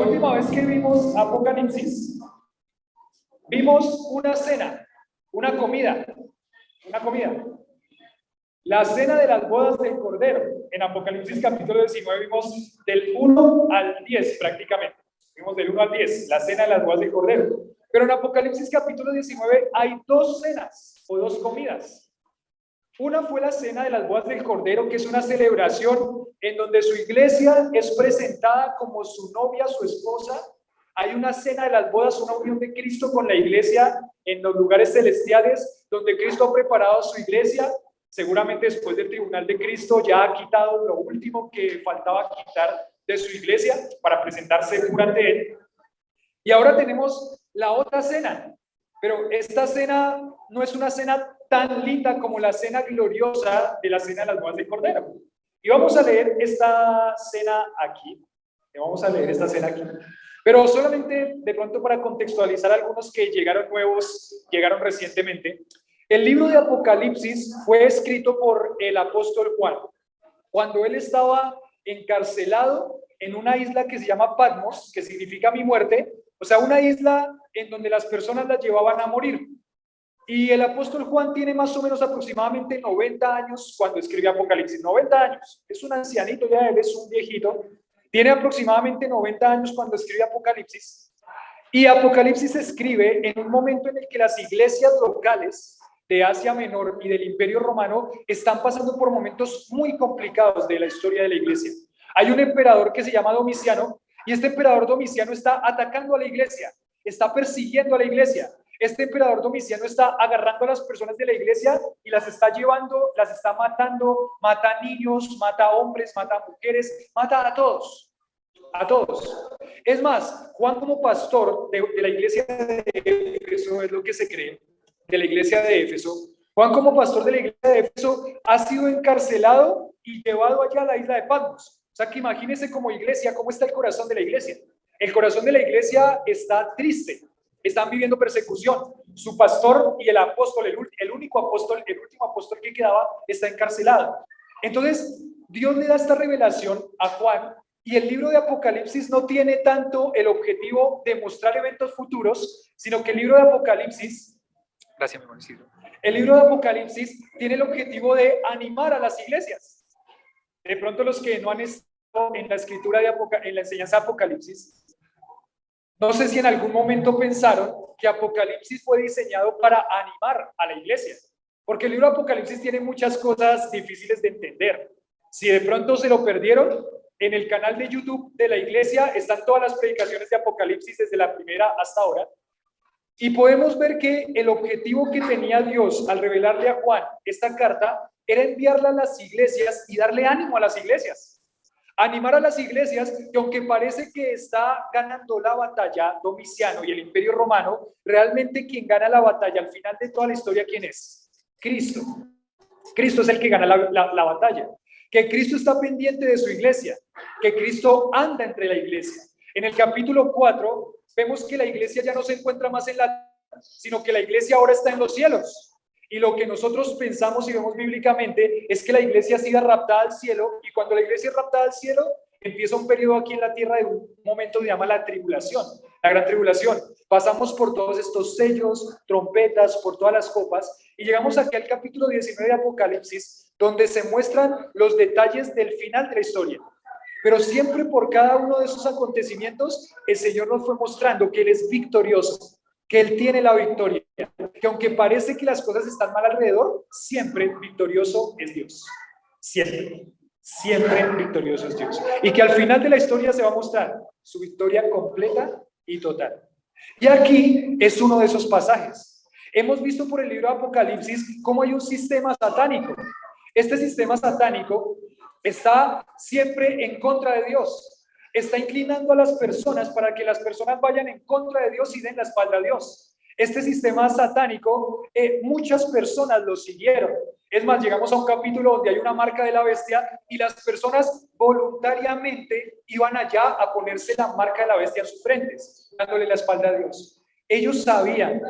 última vez que vimos Apocalipsis, vimos una cena, una comida. La cena de las bodas del Cordero. En Apocalipsis capítulo 19 vimos del 1 al 10 prácticamente. Vimos del 1 al 10, la cena de las bodas del Cordero. Pero en Apocalipsis capítulo 19 hay dos cenas o dos comidas. Una fue la cena de las bodas del Cordero, que es una celebración en donde su iglesia es presentada como su novia, su esposa. Hay una cena de las bodas, una unión de Cristo con la iglesia en los lugares celestiales, donde Cristo ha preparado su iglesia. Seguramente después del tribunal de Cristo ya ha quitado lo último que faltaba quitar de su iglesia para presentarse durante él. Y ahora tenemos la otra cena, pero esta cena no es una cena tan linda como la cena gloriosa de la cena de las bodas del Cordero. Y vamos a leer esta cena aquí. Pero solamente de pronto para contextualizar a algunos que llegaron nuevos, llegaron recientemente. El libro de Apocalipsis fue escrito por el apóstol Juan. Cuando él estaba encarcelado en una isla que se llama Patmos, que significa mi muerte, o sea, una isla en donde las personas las llevaban a morir. Y el apóstol Juan tiene más o menos aproximadamente 90 años cuando escribe Apocalipsis. 90 años, es un ancianito ya, él es un viejito. Tiene aproximadamente 90 años cuando escribe Apocalipsis. Y Apocalipsis se escribe en un momento en el que las iglesias locales de Asia Menor y del Imperio Romano están pasando por momentos muy complicados de la historia de la iglesia. Hay un emperador que se llama Domiciano, y este emperador Domiciano está atacando a la iglesia, está persiguiendo a la iglesia. Este emperador Domiciano está agarrando a las personas de la iglesia y las está llevando, las está matando, mata niños, mata hombres, mata mujeres, mata a todos. A todos. Es más, Juan como pastor de la iglesia de Éfeso, es lo que se cree, de la iglesia de Éfeso, Juan como pastor de la iglesia de Éfeso ha sido encarcelado y llevado allá a la isla de Patmos. O sea que imagínense como iglesia, cómo está el corazón de la iglesia. El corazón de la iglesia está triste, están viviendo persecución. Su pastor y el apóstol, el único apóstol, el último apóstol que quedaba, está encarcelado. Entonces, Dios le da esta revelación a Juan. Y el libro de Apocalipsis no tiene tanto el objetivo de mostrar eventos futuros, sino que el libro de Apocalipsis, gracias, mi hermanito, el libro de Apocalipsis tiene el objetivo de animar a las iglesias. De pronto los que no han estado en la escritura en la enseñanza de Apocalipsis, no sé si en algún momento pensaron que Apocalipsis fue diseñado para animar a la iglesia, porque el libro de Apocalipsis tiene muchas cosas difíciles de entender. Si de pronto se lo perdieron, en el canal de YouTube de la iglesia están todas las predicaciones de Apocalipsis desde la primera hasta ahora. Y podemos ver que el objetivo que tenía Dios al revelarle a Juan esta carta era enviarla a las iglesias y darle ánimo a las iglesias. Animar a las iglesias que aunque parece que está ganando la batalla Domiciano y el Imperio Romano, realmente quien gana la batalla al final de toda la historia, ¿quién es? Cristo. Cristo es el que gana la batalla. Que Cristo está pendiente de su iglesia, que Cristo anda entre la iglesia. En el capítulo 4 vemos que la iglesia ya no se encuentra más en la tierra, sino que la iglesia ahora está en los cielos. Y lo que nosotros pensamos y vemos bíblicamente es que la iglesia ha sido raptada al cielo, y cuando la iglesia es raptada al cielo, empieza un periodo aquí en la tierra de un momento que se llama la tribulación, la gran tribulación. Pasamos por todos estos sellos, trompetas, por todas las copas, y llegamos aquí al capítulo 19 de Apocalipsis, donde se muestran los detalles del final de la historia. Pero siempre por cada uno de esos acontecimientos, el Señor nos fue mostrando que Él es victorioso, que Él tiene la victoria, que aunque parece que las cosas están mal alrededor, siempre victorioso es Dios. Siempre, siempre victorioso es Dios. Y que al final de la historia se va a mostrar su victoria completa y total. Y aquí es uno de esos pasajes. Hemos visto por el libro de Apocalipsis cómo hay un sistema satánico. Este sistema satánico está siempre en contra de Dios. Está inclinando a las personas para que las personas vayan en contra de Dios y den la espalda a Dios. Este sistema satánico, muchas personas lo siguieron. Es más, llegamos a un capítulo donde hay una marca de la bestia y las personas voluntariamente iban allá a ponerse la marca de la bestia en sus frentes, dándole la espalda a Dios. Ellos sabían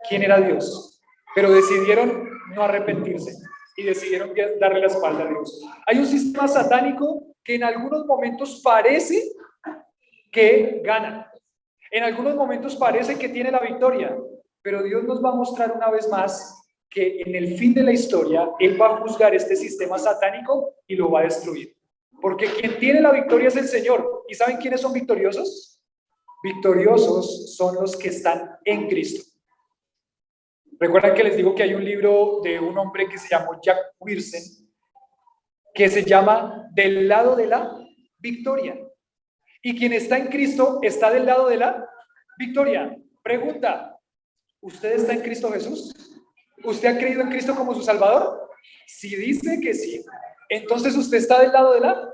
quién era Dios, pero decidieron no arrepentirse y decidieron darle la espalda a Dios. Hay un sistema satánico que en algunos momentos parece que gana. En algunos momentos parece que tiene la victoria, pero Dios nos va a mostrar una vez más que en el fin de la historia Él va a juzgar este sistema satánico y lo va a destruir. Porque quien tiene la victoria es el Señor. ¿Y saben quiénes son victoriosos? Victoriosos son los que están en Cristo. Recuerdan que les digo que hay un libro de un hombre que se llamó Jack Wilson, que se llama Del lado de la victoria. Y quien está en Cristo está del lado de la victoria. Pregunta, ¿usted está en Cristo Jesús? ¿Usted ha creído en Cristo como su Salvador? Si dice que sí, entonces usted está del lado de la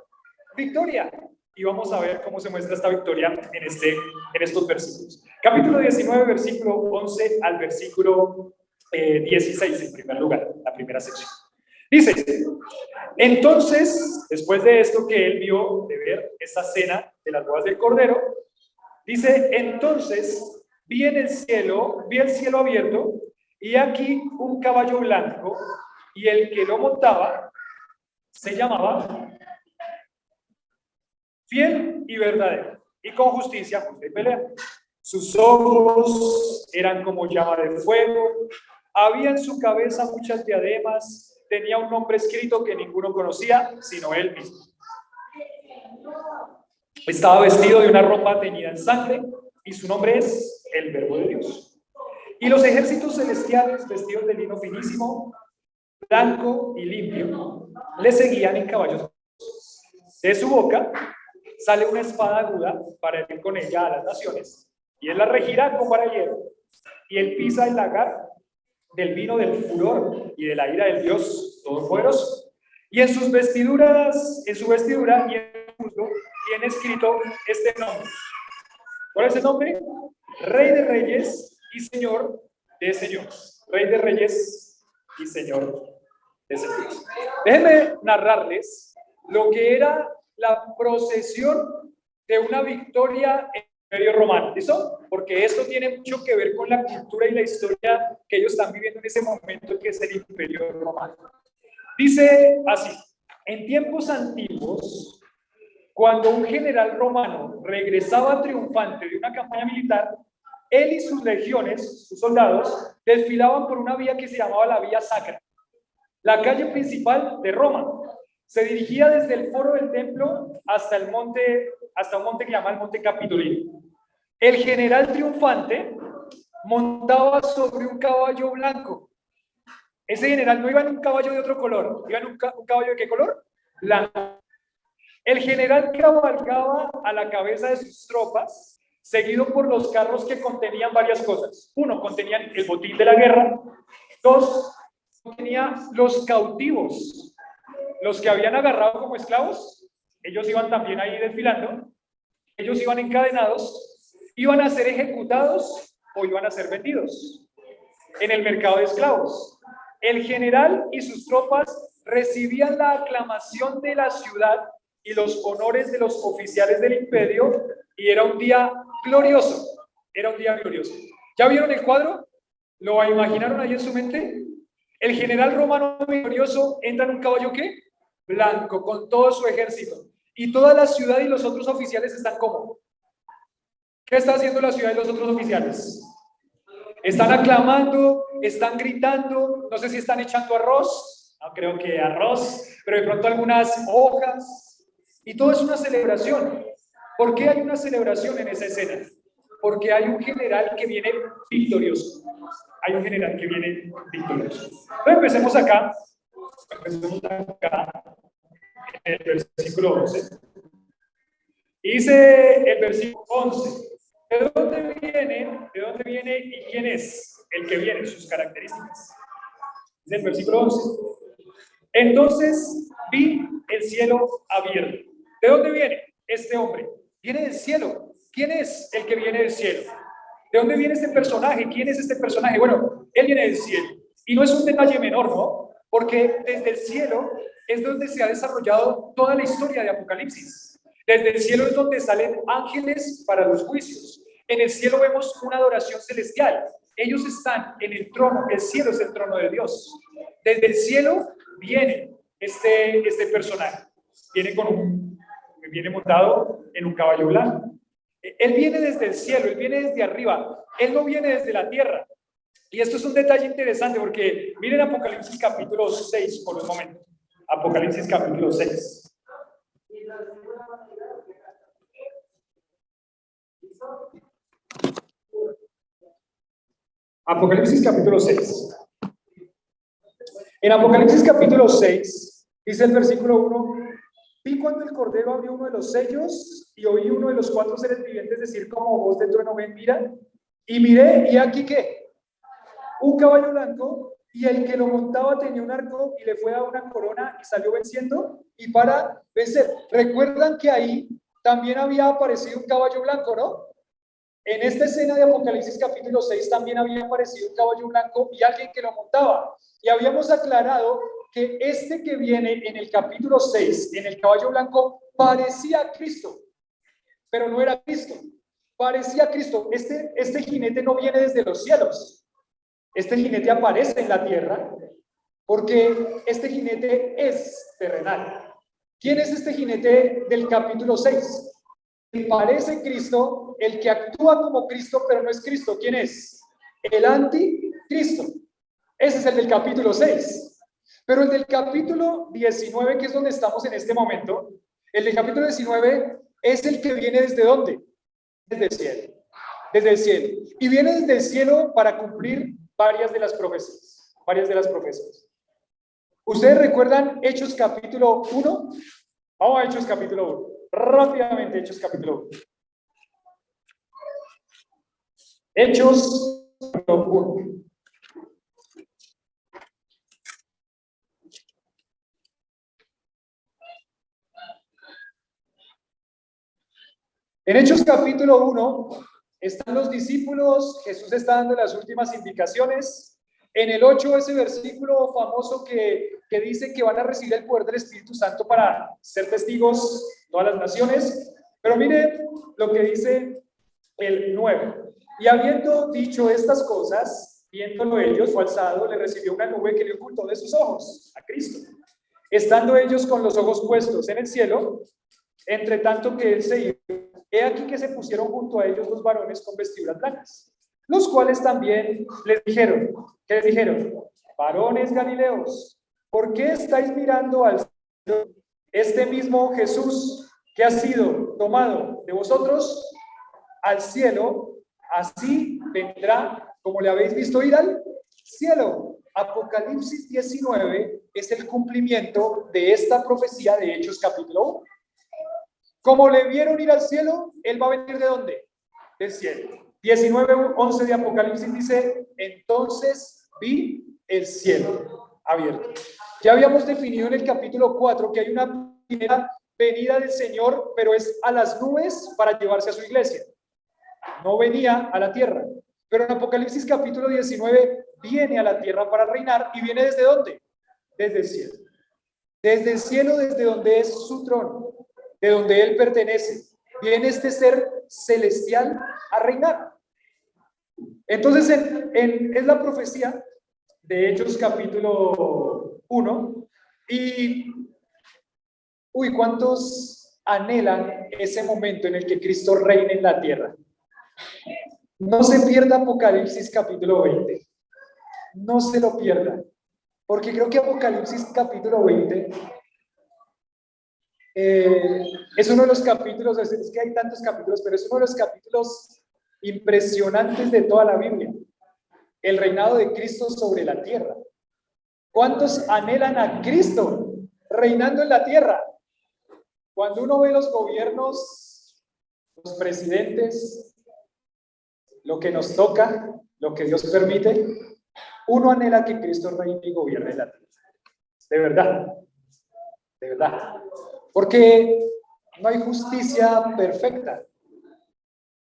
victoria. Y vamos a ver cómo se muestra esta victoria en estos versículos. Capítulo 19, versículo 11 al versículo 16, en primer lugar, la primera sección. Dice, entonces, después de esto que él vio, de ver esa cena de las bodas del Cordero, dice, entonces vi el cielo abierto, y aquí un caballo blanco, y el que lo montaba se llamaba Fiel y Verdadero, y con justicia justa y pelea. Sus ojos eran como llama de fuego, había en su cabeza muchas diademas, tenía un nombre escrito que ninguno conocía, sino él mismo. Estaba vestido de una ropa teñida en sangre, y su nombre es el Verbo de Dios. Y los ejércitos celestiales, vestidos de lino finísimo, blanco y limpio, le seguían en caballos. De su boca sale una espada aguda para herir con ella a las naciones, y él la regirá con vara de hierro, y él pisa el lagar del vino del furor y de la ira del Dios Todopoderoso. Y en su vestidura y en su muslo tiene escrito este nombre. ¿Cuál es el nombre? Rey de Reyes y Señor de Señores. Rey de Reyes y Señor de Señores. Déjenme narrarles lo que era la procesión de una victoria en el Imperio Romano. ¿Listo? Porque esto tiene mucho que ver con la cultura y la historia que ellos están viviendo en ese momento, que es el Imperio Romano. Dice así: en tiempos antiguos, cuando un general romano regresaba triunfante de una campaña militar, él y sus legiones, sus soldados, desfilaban por una vía que se llamaba la Vía Sacra, la calle principal de Roma. Se dirigía desde el foro del templo hasta un monte que llama el Monte Capitolino. El general triunfante montaba sobre un caballo blanco. Ese general no iba en un caballo de otro color, iba en un caballo de ¿qué color? Blanco. El general cabalgaba a la cabeza de sus tropas, seguido por los carros que contenían varias cosas. Uno, contenían el botín de la guerra. Dos, contenía los cautivos, los que habían agarrado como esclavos. Ellos iban también ahí desfilando. Ellos iban encadenados, iban a ser ejecutados o iban a ser vendidos en el mercado de esclavos. El general y sus tropas recibían la aclamación de la ciudad y los honores de los oficiales del imperio, y era un día glorioso, era un día glorioso. ¿Ya vieron el cuadro? ¿Lo imaginaron ahí en su mente? El general romano victorioso entra en un caballo, ¿qué? Blanco, con todo su ejército, y toda la ciudad y los otros oficiales están como. ¿Qué está haciendo la ciudad y los otros oficiales? Están aclamando, están gritando, no sé si están echando arroz, no creo que arroz, pero de pronto algunas hojas, y todo es una celebración. ¿Por qué hay una celebración en esa escena? Porque hay un general que viene victorioso. Hay un general que viene victorioso. Entonces empecemos acá en el versículo 11. Dice el versículo 11. ¿De dónde viene? ¿De dónde viene y quién es el que viene? Sus características. Dice el versículo 11. Entonces vi el cielo abierto. ¿De dónde viene este hombre? Viene del cielo. ¿Quién es el que viene del cielo? ¿De dónde viene este personaje? ¿Quién es este personaje? Bueno, él viene del cielo. Y no es un detalle menor, ¿no? Porque desde el cielo es donde se ha desarrollado toda la historia de Apocalipsis. Desde el cielo es donde salen ángeles para los juicios. En el cielo vemos una adoración celestial. Ellos están en el trono. El cielo es el trono de Dios. Desde el cielo viene este personaje. Viene montado en un caballo blanco. Él viene desde el cielo, Él viene desde arriba, Él no viene desde la tierra. Y esto es un detalle interesante porque miren Apocalipsis capítulo 6 por un momento. Apocalipsis capítulo 6. Apocalipsis capítulo 6. En Apocalipsis capítulo 6, dice el versículo 1, vi cuando el Cordero abrió uno de los sellos y oí uno de los cuatro seres vivientes decir como voz de trueno, ven, mira. Y miré, y aquí ¿qué? Un caballo blanco, y el que lo montaba tenía un arco y le fue a una corona y salió venciendo y para vencer. Recuerdan que ahí también había aparecido un caballo blanco, ¿no? En esta escena de Apocalipsis capítulo 6 también había aparecido un caballo blanco y alguien que lo montaba. Y habíamos aclarado que este que viene en el capítulo 6, en el caballo blanco, parecía a Cristo, pero no era Cristo. Parecía a Cristo. Este jinete no viene desde los cielos. Este jinete aparece en la tierra porque este jinete es terrenal. ¿Quién es este jinete del capítulo 6? Parece Cristo, el que actúa como Cristo, pero no es Cristo. ¿Quién es? El anticristo. Ese es el del capítulo 6. Pero el del capítulo 19, que es donde estamos en este momento, el del capítulo 19 es el que viene ¿desde dónde? Desde el cielo. Desde el cielo. Y viene desde el cielo para cumplir varias de las profecías. Varias de las profecías. ¿Ustedes recuerdan Hechos capítulo 1? Vamos a Hechos capítulo 1. Rápidamente, Hechos capítulo 1. Hechos capítulo 1. En Hechos capítulo 1 están los discípulos, Jesús está dando las últimas indicaciones. En el 8, ese versículo famoso que dice que van a recibir el poder del Espíritu Santo para ser testigos todas las naciones. Pero mire lo que dice el 9. Y habiendo dicho estas cosas, viéndolo ellos, fue alzado, le recibió una nube que le ocultó de sus ojos a Cristo. Estando ellos con los ojos puestos en el cielo, entre tanto que él se iba, he aquí que se pusieron junto a ellos dos varones con vestiduras blancas, los cuales también les dijeron, ¿qué les dijeron? Varones galileos, ¿por qué estáis mirando al cielo? Este mismo Jesús que ha sido tomado de vosotros al cielo, así vendrá, como le habéis visto ir al cielo. Apocalipsis 19 es el cumplimiento de esta profecía de Hechos capítulo 1. Como le vieron ir al cielo, él va a venir ¿de dónde? Del cielo. 19:11 de Apocalipsis dice, entonces vi el cielo abierto. Ya habíamos definido en el capítulo 4 que hay una primera venida del Señor, pero es a las nubes para llevarse a su iglesia. No venía a la tierra. Pero en Apocalipsis capítulo 19 viene a la tierra para reinar y viene ¿desde dónde? Desde el cielo. Desde el cielo, desde donde es su trono, de donde él pertenece. Viene este ser celestial a reinar. Entonces, es la profecía de Hechos capítulo 1. Y, ¿cuántos anhelan ese momento en el que Cristo reine en la tierra? No se pierda Apocalipsis capítulo 20. No se lo pierda. Porque creo que Apocalipsis capítulo 20 es uno de los capítulos, es que hay tantos capítulos, pero es uno de los capítulos impresionantes de toda la Biblia. El reinado de Cristo sobre la tierra. ¿Cuántos anhelan a Cristo reinando en la tierra? Cuando uno ve los gobiernos, los presidentes, lo que nos toca, lo que Dios permite, uno anhela que Cristo reine y gobierne la tierra. De verdad. De verdad. Porque no hay justicia perfecta.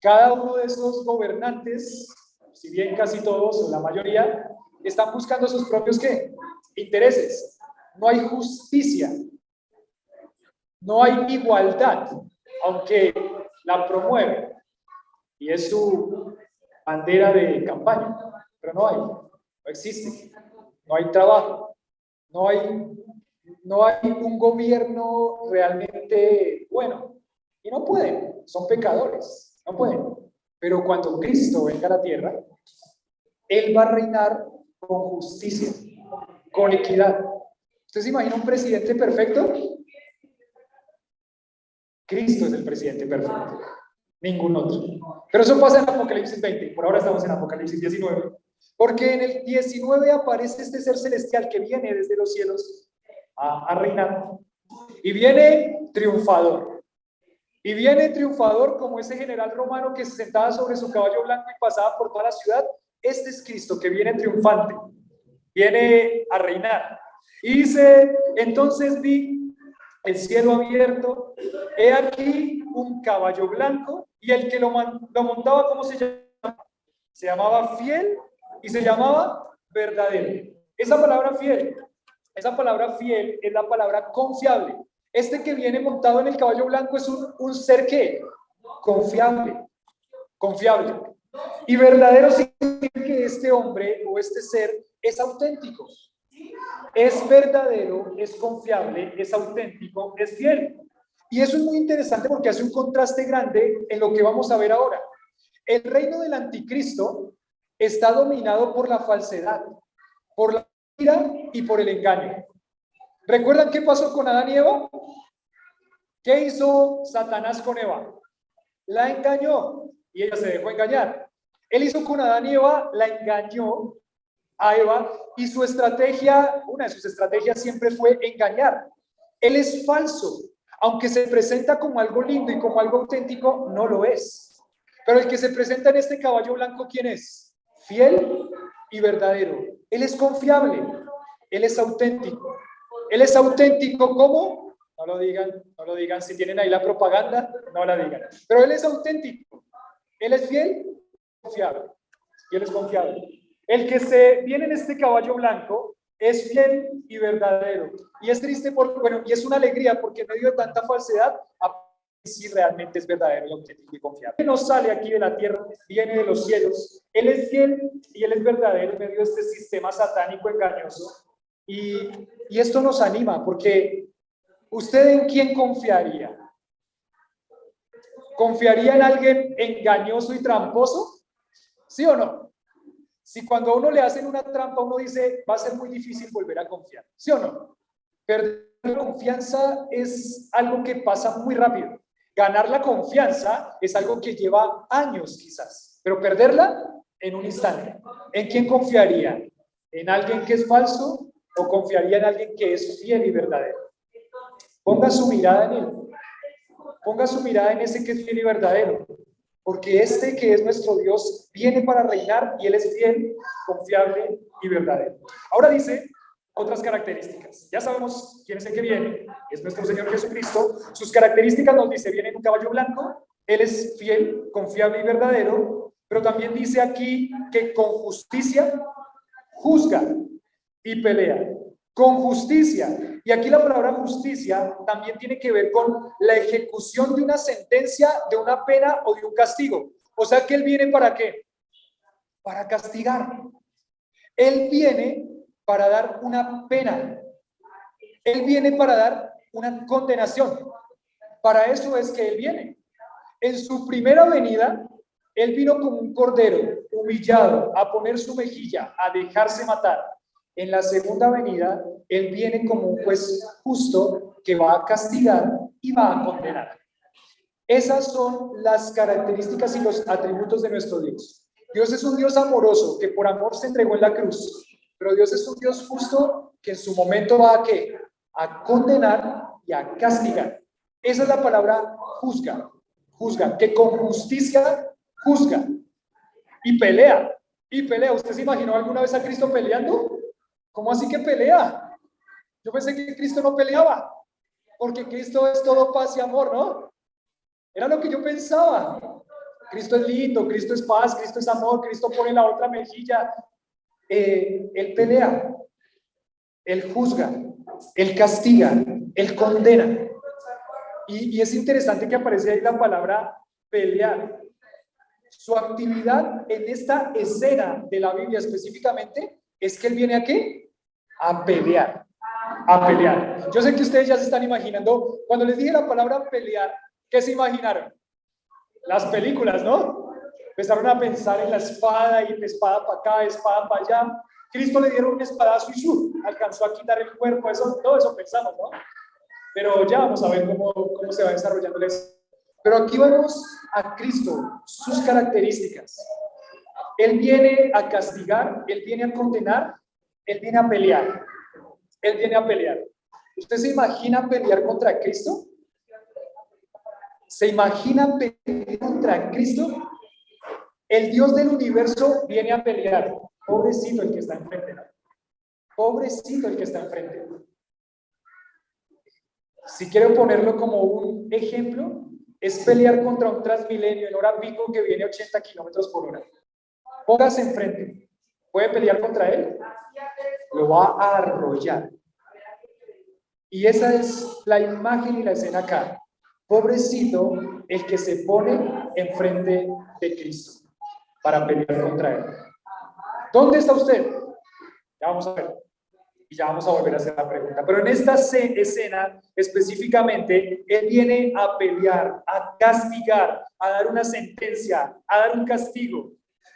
Cada uno de esos gobernantes, si bien casi todos o la mayoría, están buscando sus propios ¿qué? Intereses. No hay justicia. No hay igualdad, aunque la promueve. Y es su bandera de campaña. Pero no existe. No hay trabajo. No hay un gobierno realmente bueno. Y no pueden, son pecadores. No puede. Pero cuando Cristo venga a la tierra, Él va a reinar con justicia, con equidad. ¿Usted se imagina un presidente perfecto? Cristo es el presidente perfecto, ningún otro. Pero eso pasa en Apocalipsis 20, por ahora estamos en Apocalipsis 19, porque en el 19 aparece este ser celestial que viene desde los cielos a reinar, y viene triunfador. Y viene triunfador como ese general romano que se sentaba sobre su caballo blanco y pasaba por toda la ciudad. Este es Cristo que viene triunfante, viene a reinar. Y dice, entonces vi el cielo abierto, he aquí un caballo blanco, y el que lo montaba, ¿cómo se llamaba? Se llamaba Fiel y se llamaba Verdadero. Esa palabra fiel es la palabra confiable. Este que viene montado en el caballo blanco es un ser que confiable. Y verdadero significa que este hombre o este ser es auténtico. Es verdadero, es confiable, es auténtico, es fiel. Y eso es muy interesante porque hace un contraste grande en lo que vamos a ver ahora. El reino del anticristo está dominado por la falsedad, por la mentira y por el engaño. ¿Recuerdan qué pasó con Adán y Eva? ¿Qué hizo Satanás con Eva? La engañó y ella se dejó engañar. Él hizo con Adán y Eva, la engañó a Eva, y su estrategia, una de sus estrategias siempre fue engañar. Él es falso, aunque se presenta como algo lindo y como algo auténtico, no lo es. Pero el que se presenta en este caballo blanco, ¿quién es? Fiel y verdadero. Él es confiable, él es auténtico. Él es auténtico, ¿cómo? No lo digan, si tienen ahí la propaganda, no la digan. Pero él es auténtico, él es fiel, confiable, y él es confiable. El que se viene en este caballo blanco es fiel y verdadero. Y es triste, y es una alegría porque en medio de tanta falsedad, si realmente es verdadero y auténtico y confiable. Él no sale aquí de la tierra, viene de los cielos. Él es fiel y él es verdadero en medio de este sistema satánico engañoso. Y esto nos anima porque ¿usted en quién confiaría? ¿Confiaría en alguien engañoso y tramposo? ¿Sí o no? Si cuando a uno le hacen una trampa, uno dice, va a ser muy difícil volver a confiar, ¿sí o no? Perder la confianza es algo que pasa muy rápido. Ganar la confianza es algo que lleva años quizás, pero perderla en un instante. ¿En quién confiaría? ¿En alguien que es falso o confiaría en alguien que es fiel y verdadero? Ponga su mirada en él. Ponga su mirada en ese que es fiel y verdadero. Porque este que es nuestro Dios viene para reinar y Él es fiel, confiable y verdadero. Ahora dice otras características. Ya sabemos quién es el que viene, es nuestro Señor Jesucristo. Sus características nos dice, viene en un caballo blanco, Él es fiel, confiable y verdadero, pero también dice aquí que con justicia juzga y pelea. Con justicia. Y aquí la palabra justicia también tiene que ver con la ejecución de una sentencia, de una pena o de un castigo. O sea que Él viene ¿para qué? Para castigar. Él viene para dar una pena. Él viene para dar una condenación. Para eso es que Él viene. En su primera venida, Él vino como un cordero, humillado, a poner su mejilla, a dejarse matar. En la segunda venida, Él viene como un juez justo que va a castigar y va a condenar. Esas son las características y los atributos de nuestro Dios. Dios es un Dios amoroso que por amor se entregó en la cruz, pero Dios es un Dios justo que en su momento va a ¿qué? A condenar y a castigar. Esa es la palabra juzga, que con justicia juzga y pelea. ¿Usted se imaginó alguna vez a Cristo peleando? ¿Cómo así que pelea? Yo pensé que Cristo no peleaba, porque Cristo es todo paz y amor, ¿no? Era lo que yo pensaba. Cristo es lindo, Cristo es paz, Cristo es amor, Cristo pone la otra mejilla. Él pelea, Él juzga, Él castiga, Él condena. Y es interesante que aparece ahí la palabra pelear. Su actividad en esta escena de la Biblia específicamente es que Él viene ¿a qué? A pelear, a pelear. Yo sé que ustedes ya se están imaginando, cuando les dije la palabra pelear, ¿qué se imaginaron? Las películas, ¿no? Empezaron a pensar en la espada y la espada para acá, espada para allá. Cristo le dieron un espadazo y alcanzó a quitar el cuerpo. Eso, todo eso pensamos, ¿no? Pero ya vamos a ver cómo se va desarrollando eso. Pero aquí vemos a Cristo, sus características. Él viene a castigar, Él viene a condenar, Él viene a pelear. Él viene a pelear. ¿Usted se imagina pelear contra Cristo? ¿Se imagina pelear contra Cristo? El Dios del universo viene a pelear. Pobrecito el que está enfrente, ¿no? Pobrecito el que está enfrente. Si quiero ponerlo como un ejemplo, es pelear contra un Transmilenio en hora pico que viene a 80 kilómetros por hora. Póngase enfrente. ¿Puede pelear contra él? Lo va a arrollar. Y esa es la imagen y la escena acá. Pobrecito el que se pone enfrente de Cristo para pelear contra él. ¿Dónde está usted? Ya vamos a ver. Y ya vamos a volver a hacer la pregunta. Pero en esta escena específicamente, Él viene a pelear, a castigar, a dar una sentencia, a dar un castigo.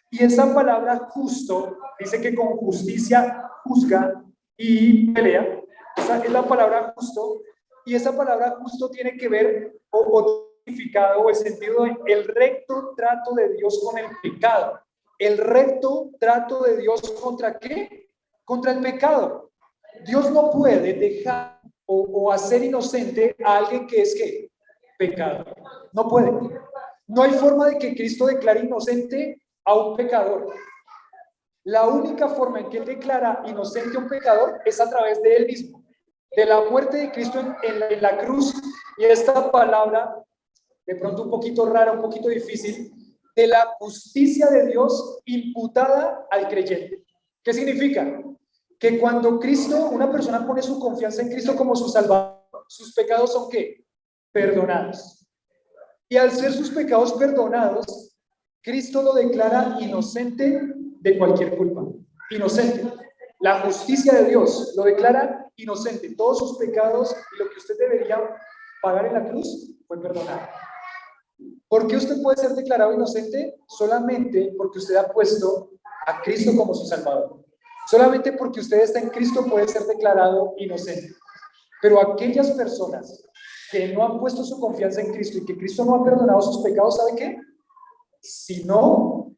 Y esa palabra justo dice que con justicia juzga y pelea. Esa es la palabra justo. Y esa palabra justo tiene que ver o significado o el sentido de el recto trato de Dios con el pecado. El recto trato de Dios ¿contra qué? Contra el pecado. Dios no puede dejar o hacer inocente a alguien que es ¿qué? Pecado. No puede. No hay forma de que Cristo declare inocente a un pecador. La única forma en que Él declara inocente a un pecador es a través de Él mismo, de la muerte de Cristo en la cruz. Y esta palabra, de pronto un poquito rara, un poquito difícil, de la justicia de Dios imputada al creyente. ¿Qué significa? Que cuando Cristo, una persona pone su confianza en Cristo como su Salvador, sus pecados son ¿qué? Perdonados. Y al ser sus pecados perdonados, Cristo lo declara inocente de cualquier culpa. Inocente. La justicia de Dios lo declara inocente. Todos sus pecados y lo que usted debería pagar en la cruz fue perdonado. ¿Por qué usted puede ser declarado inocente? Solamente porque usted ha puesto a Cristo como su Salvador. Solamente porque usted está en Cristo puede ser declarado inocente. Pero aquellas personas que no han puesto su confianza en Cristo y que Cristo no ha perdonado sus pecados, ¿sabe qué? Si no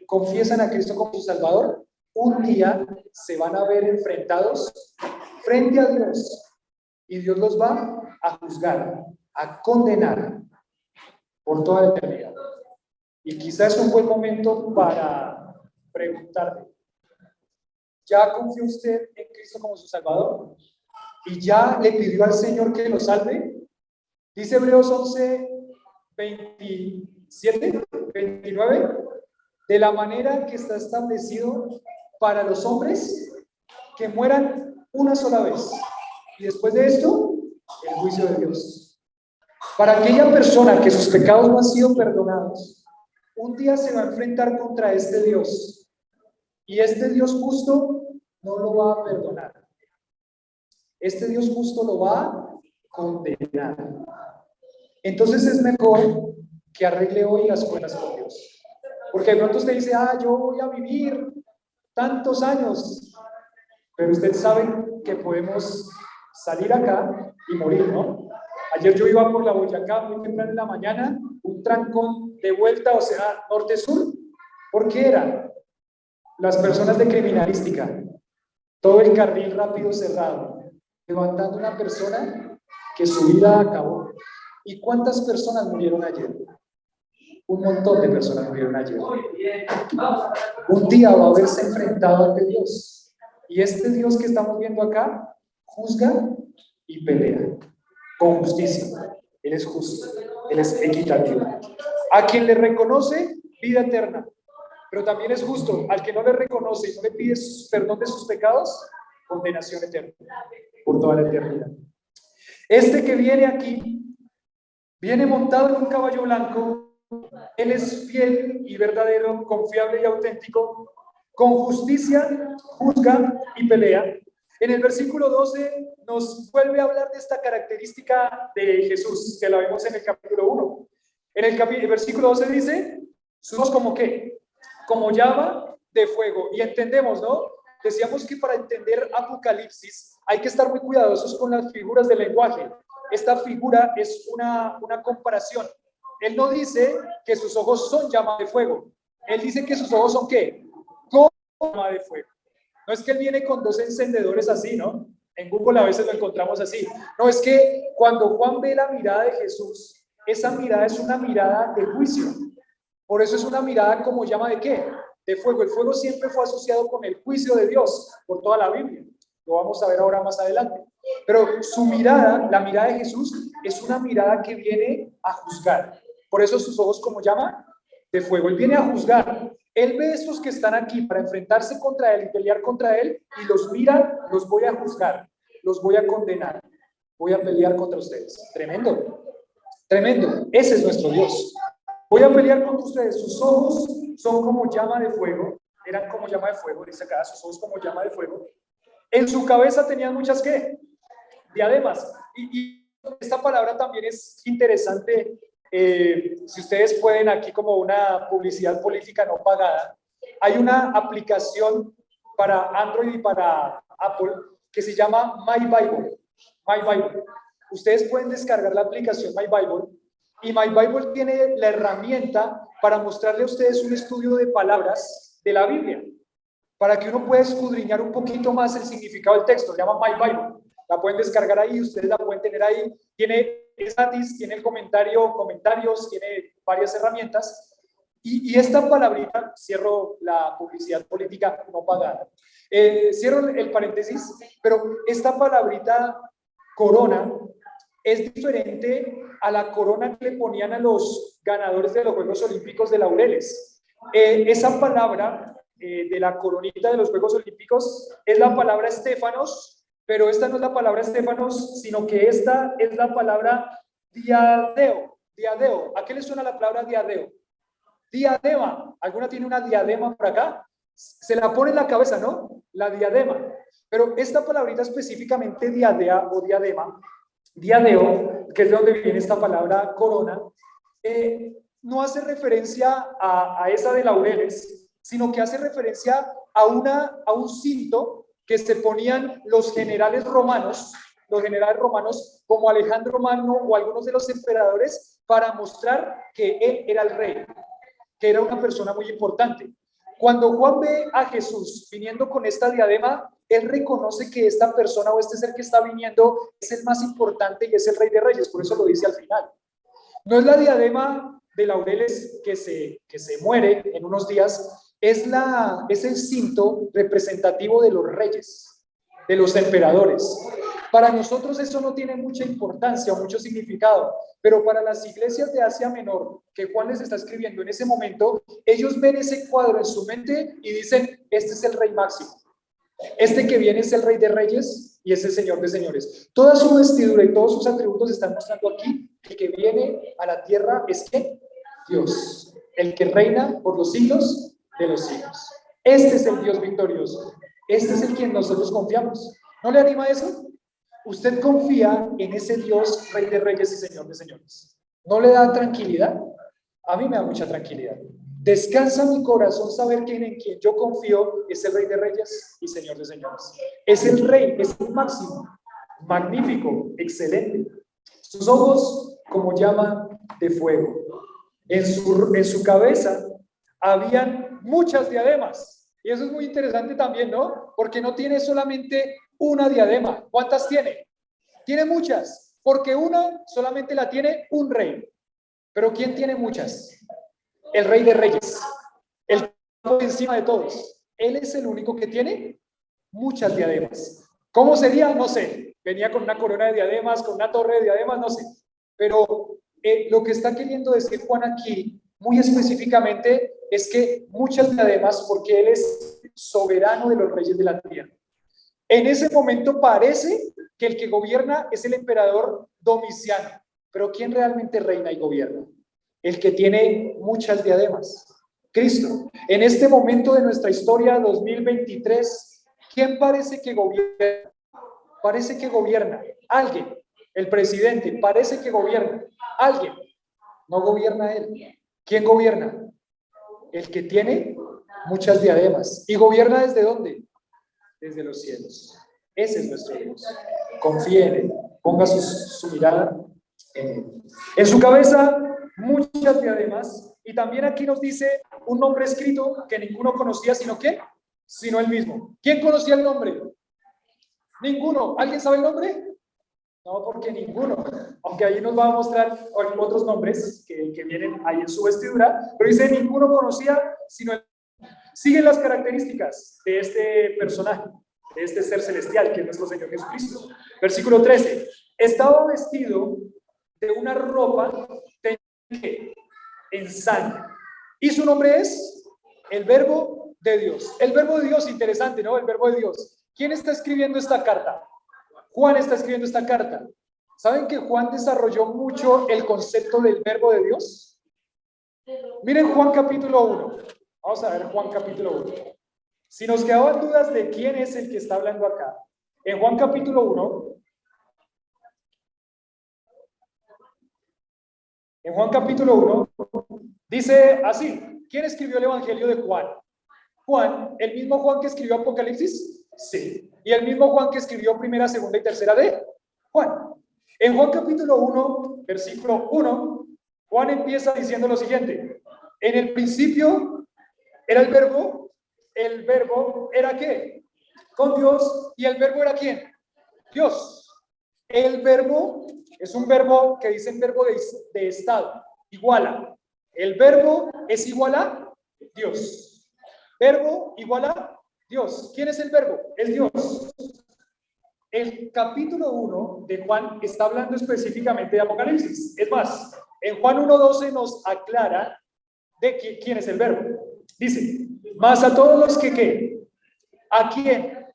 confiesan a Cristo como su Salvador, un día se van a ver enfrentados frente a Dios y Dios los va a juzgar, a condenar por toda la eternidad. Y quizás es un buen momento para preguntarle, ¿ya confió usted en Cristo como su Salvador? ¿Y ya le pidió al Señor que lo salve? Dice Hebreos 11, 27, 29, de la manera que está establecido para los hombres que mueran una sola vez. Y después de esto, el juicio de Dios. Para aquella persona que sus pecados no han sido perdonados, un día se va a enfrentar contra este Dios. Y este Dios justo no lo va a perdonar. Este Dios justo lo va a condenar. Entonces es mejor que arregle hoy las cuentas con Dios. Porque de pronto usted dice, yo voy a vivir tantos años. Pero usted sabe que podemos salir acá y morir, ¿no? Ayer yo iba por la Boyacá muy temprano en la mañana, un trancón de vuelta, o sea, norte-sur. ¿Por qué era? Las personas de criminalística, todo el carril rápido cerrado, levantando una persona que su vida acabó. ¿Y cuántas personas murieron ayer? Un montón de personas murieron ayer. Un día va a haberse enfrentado ante Dios. Y este Dios que estamos viendo acá, juzga y pelea con justicia. Él es justo, Él es equitativo. A quien le reconoce, vida eterna. Pero también es justo, al que no le reconoce y no le pide perdón de sus pecados, condenación eterna, por toda la eternidad. Este que viene aquí, viene montado en un caballo blanco, él es fiel y verdadero, confiable y auténtico, con justicia, juzga y pelea. En el versículo 12 nos vuelve a hablar de esta característica de Jesús, que la vemos en el capítulo 1. En el versículo 12 dice, sus ojos como qué, como llama de fuego. Y entendemos, ¿no? Decíamos que para entender Apocalipsis hay que estar muy cuidadosos con las figuras del lenguaje. Esta figura es una comparación. Él no dice que sus ojos son llama de fuego. Él dice que sus ojos son ¿qué? Como llama de fuego. No es que él viene con dos encendedores así, ¿no? En Google a veces lo encontramos así. No, es que cuando Juan ve la mirada de Jesús, esa mirada es una mirada de juicio. Por eso es una mirada como llama de ¿qué? De fuego. El fuego siempre fue asociado con el juicio de Dios por toda la Biblia. Lo vamos a ver ahora más adelante. Pero su mirada, la mirada de Jesús, es una mirada que viene a juzgar. Por eso sus ojos como llama de fuego. Él viene a juzgar. Él ve a estos que están aquí para enfrentarse contra él y pelear contra él y los mira, los voy a juzgar, los voy a condenar, voy a pelear contra ustedes. Tremendo, tremendo. Ese es nuestro Dios. Voy a pelear contra ustedes. Sus ojos son como llama de fuego. Eran como llama de fuego, dice acá, sus ojos como llama de fuego. En su cabeza tenían muchas, ¿qué? Diademas. Y esta palabra también es interesante. Si ustedes pueden, aquí como una publicidad política no pagada, hay una aplicación para Android y para Apple que se llama My Bible. My Bible. Ustedes pueden descargar la aplicación My Bible y My Bible tiene la herramienta para mostrarle a ustedes un estudio de palabras de la Biblia, para que uno pueda escudriñar un poquito más el significado del texto. Se llama My Bible. La pueden descargar ahí, ustedes la pueden tener ahí. Es gratis, tiene el comentarios, tiene varias herramientas. Y esta palabrita, cierro la publicidad política no pagada, cierro el paréntesis, pero esta palabrita corona es diferente a la corona que le ponían a los ganadores de los Juegos Olímpicos de laureles. Esa palabra de la coronita de los Juegos Olímpicos es la palabra estéfanos, pero esta no es la palabra estéfanos, sino que esta es la palabra diadeo. Diadeo. ¿A qué le suena la palabra diadeo? Diadema. ¿Alguna tiene una diadema por acá? Se la pone en la cabeza, ¿no? La diadema. Pero esta palabrita específicamente diadea o diadema, diadeo, que es de donde viene esta palabra corona, no hace referencia a esa de laureles, sino que hace referencia a un cinto que se ponían los generales romanos como Alejandro Magno o algunos de los emperadores para mostrar que él era el rey, que era una persona muy importante. Cuando Juan ve a Jesús viniendo con esta diadema, él reconoce que esta persona o este ser que está viniendo es el más importante y es el Rey de Reyes, por eso lo dice al final. No es la diadema de laureles que se muere en unos días, es el cinto representativo de los reyes, de los emperadores. Para nosotros eso no tiene mucha importancia o mucho significado, pero para las iglesias de Asia Menor, que Juan les está escribiendo en ese momento, ellos ven ese cuadro en su mente y dicen, este es el Rey máximo. Este que viene es el Rey de Reyes y es el Señor de Señores. Toda su vestidura y todos sus atributos están mostrando aquí que el que viene a la tierra es ¿qué? Dios, el que reina por los siglos de los siglos. Este es el Dios victorioso. Este es el quien nosotros confiamos. ¿No le anima eso? Usted confía en ese Dios, Rey de Reyes y Señor de Señores. ¿No le da tranquilidad? A mí me da mucha tranquilidad. Descansa mi corazón saber que en quien yo confío es el Rey de Reyes y Señor de Señores. Es el Rey, es el máximo, magnífico, excelente. Sus ojos como llama de fuego. En su cabeza habían muchas diademas. Y eso es muy interesante también, ¿no? Porque no tiene solamente una diadema. ¿Cuántas tiene? Tiene muchas, porque una solamente la tiene un rey. Pero ¿quién tiene muchas? El Rey de Reyes, el por encima de todos. Él es el único que tiene muchas diademas. ¿Cómo sería? No sé. Venía con una corona de diademas, con una torre de diademas, no sé. Pero lo que está queriendo decir Juan aquí, muy específicamente, es que muchas diademas, porque Él es soberano de los reyes de la tierra. En ese momento parece que el que gobierna es el emperador Domiciano, pero ¿quién realmente reina y gobierna? El que tiene muchas diademas, Cristo. En este momento de nuestra historia 2023, ¿quién parece que gobierna? Parece que gobierna alguien. El presidente parece que gobierna alguien. No gobierna él. ¿Quién gobierna? El que tiene muchas diademas. ¿Y gobierna desde dónde? Desde los cielos. Ese es nuestro Dios. Confíe en él. Ponga su mirada en él. En su cabeza, muchas diademas. Y también aquí nos dice un nombre escrito que ninguno conocía, ¿sino quién? Sino él mismo. ¿Quién conocía el nombre? Ninguno. ¿Alguien sabe el nombre? No, porque ninguno. Aunque ahí nos va a mostrar otros nombres que vienen ahí en su vestidura, pero dice ninguno conocía, sino él. Siguen las características de este personaje, de este ser celestial, que es nuestro Señor Jesucristo. Versículo 13. Estaba vestido de una ropa teñida en sangre. Y su nombre es el Verbo de Dios. El Verbo de Dios, interesante, ¿no? El Verbo de Dios. ¿Quién está escribiendo esta carta? Juan está escribiendo esta carta. ¿Saben que Juan desarrolló mucho el concepto del Verbo de Dios? Miren Juan capítulo 1. Vamos a ver Juan capítulo 1. Si nos quedaban dudas de quién es el que está hablando acá, en Juan capítulo 1, dice así: ¿quién escribió el Evangelio de Juan? Juan, ¿el mismo Juan que escribió Apocalipsis? Sí. ¿Y el mismo Juan que escribió primera, segunda y tercera de Juan? En Juan capítulo 1, versículo 1, Juan empieza diciendo lo siguiente: en el principio era el verbo era ¿qué? Con Dios, y el verbo era ¿quién? Dios. El verbo es un verbo que dicen verbo de estado, iguala. El verbo es igual a Dios. Verbo igual a Dios. ¿Quién es el verbo? Es Dios. El capítulo 1 de Juan está hablando específicamente de Apocalipsis. Es más, en Juan 1:12 nos aclara de quién es el verbo. Dice, más a todos los que ¿qué? ¿A quién?